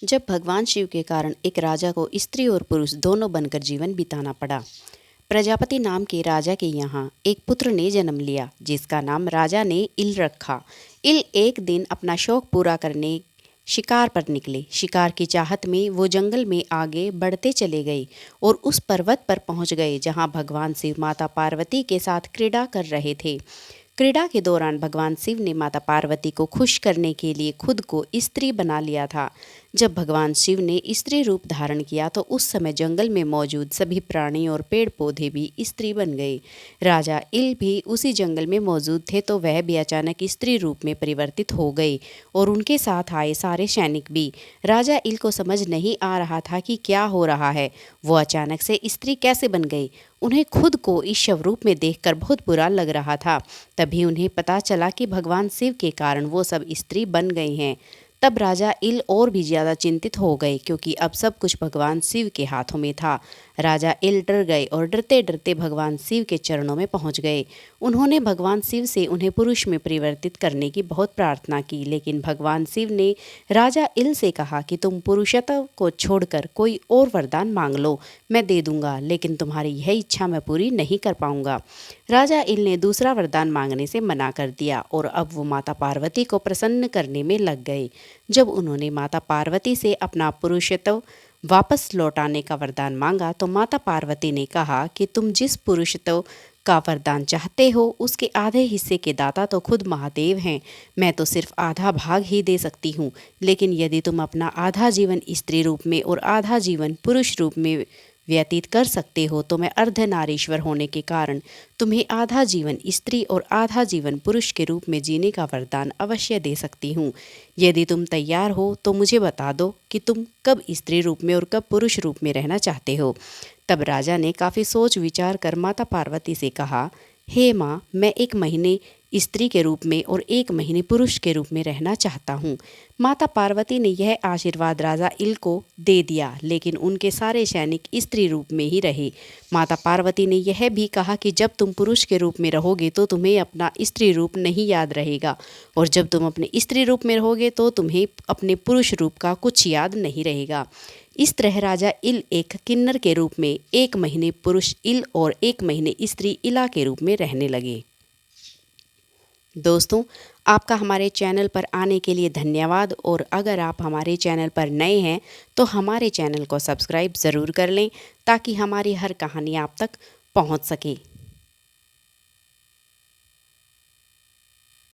जब भगवान शिव के कारण एक राजा को स्त्री और पुरुष दोनों बनकर जीवन बिताना पड़ा। प्रजापति नाम के राजा के यहाँ एक पुत्र ने जन्म लिया, जिसका नाम राजा ने इल रखा। इल एक दिन अपना शौक पूरा करने शिकार पर निकले। शिकार की चाहत में वो जंगल में आगे बढ़ते चले गए और उस पर्वत पर पहुंच गए जहां भगवान शिव माता पार्वती के साथ क्रीड़ा कर रहे थे। क्रीड़ा के दौरान भगवान शिव ने माता पार्वती को खुश करने के लिए खुद को स्त्री बना लिया था। जब भगवान शिव ने स्त्री रूप धारण किया तो उस समय जंगल में मौजूद सभी प्राणी और पेड़ पौधे भी स्त्री बन गए। राजा इल भी उसी जंगल में मौजूद थे तो वह भी अचानक स्त्री रूप में परिवर्तित हो गए और उनके साथ आए सारे सैनिक भी। राजा इल को समझ नहीं आ रहा था कि क्या हो रहा है। वो अचानक से स्त्री कैसे बन गई। उन्हें खुद को इस शवरूप में देखकर बहुत बुरा लग रहा था। तभी उन्हें पता चला कि भगवान शिव के कारण वो सब स्त्री बन गए हैं। तब राजा इल और भी ज़्यादा चिंतित हो गए, क्योंकि अब सब कुछ भगवान शिव के हाथों में था। राजा इल डर गए और डरते डरते भगवान शिव के चरणों में पहुंच गए। उन्होंने भगवान शिव से उन्हें पुरुष में परिवर्तित करने की बहुत प्रार्थना की, लेकिन भगवान शिव ने राजा इल से कहा कि तुम पुरुषत्व को छोड़कर कोई और वरदान मांग लो, मैं दे दूंगा, लेकिन तुम्हारी यह इच्छा मैं पूरी नहीं कर पाऊंगा। राजा इल ने दूसरा वरदान मांगने से मना कर दिया और अब वो माता पार्वती को प्रसन्न करने में लग गए। जब उन्होंने माता पार्वती से अपना पुरुषत्व वापस लौटाने का वरदान मांगा तो माता पार्वती ने कहा कि तुम जिस पुरुषत्व का वरदान चाहते हो उसके आधे हिस्से के दाता तो खुद महादेव हैं। मैं तो सिर्फ आधा भाग ही दे सकती हूँ, लेकिन यदि तुम अपना आधा जीवन स्त्री रूप में और आधा जीवन पुरुष रूप में व्यतीत कर सकते हो तो मैं अर्धनारीश्वर होने के कारण तुम्हें आधा जीवन स्त्री और आधा जीवन पुरुष के रूप में जीने का वरदान अवश्य दे सकती हूँ। यदि तुम तैयार हो तो मुझे बता दो कि तुम कब स्त्री रूप में और कब पुरुष रूप में रहना चाहते हो। तब राजा ने काफ़ी सोच विचार कर माता पार्वती से कहा, हे माँ, मैं 1 महीने स्त्री के रूप में और 1 महीने पुरुष के रूप में रहना चाहता हूँ। माता पार्वती ने यह आशीर्वाद राजा इल को दे दिया, लेकिन उनके सारे सैनिक स्त्री रूप में ही रहे। माता पार्वती ने यह भी कहा कि जब तुम पुरुष के रूप में रहोगे तो तुम्हें अपना स्त्री रूप नहीं याद रहेगा, और जब तुम अपने स्त्री रूप में रहोगे तो तुम्हें अपने पुरुष रूप का कुछ याद नहीं रहेगा। इस तरह राजा इल एक किन्नर के रूप में 1 महीने पुरुष इल और 1 महीने स्त्री इला के रूप में रहने लगे। दोस्तों, आपका हमारे चैनल पर आने के लिए धन्यवाद, और अगर आप हमारे चैनल पर नए हैं तो हमारे चैनल को सब्सक्राइब ज़रूर कर लें ताकि हमारी हर कहानी आप तक पहुंच सके।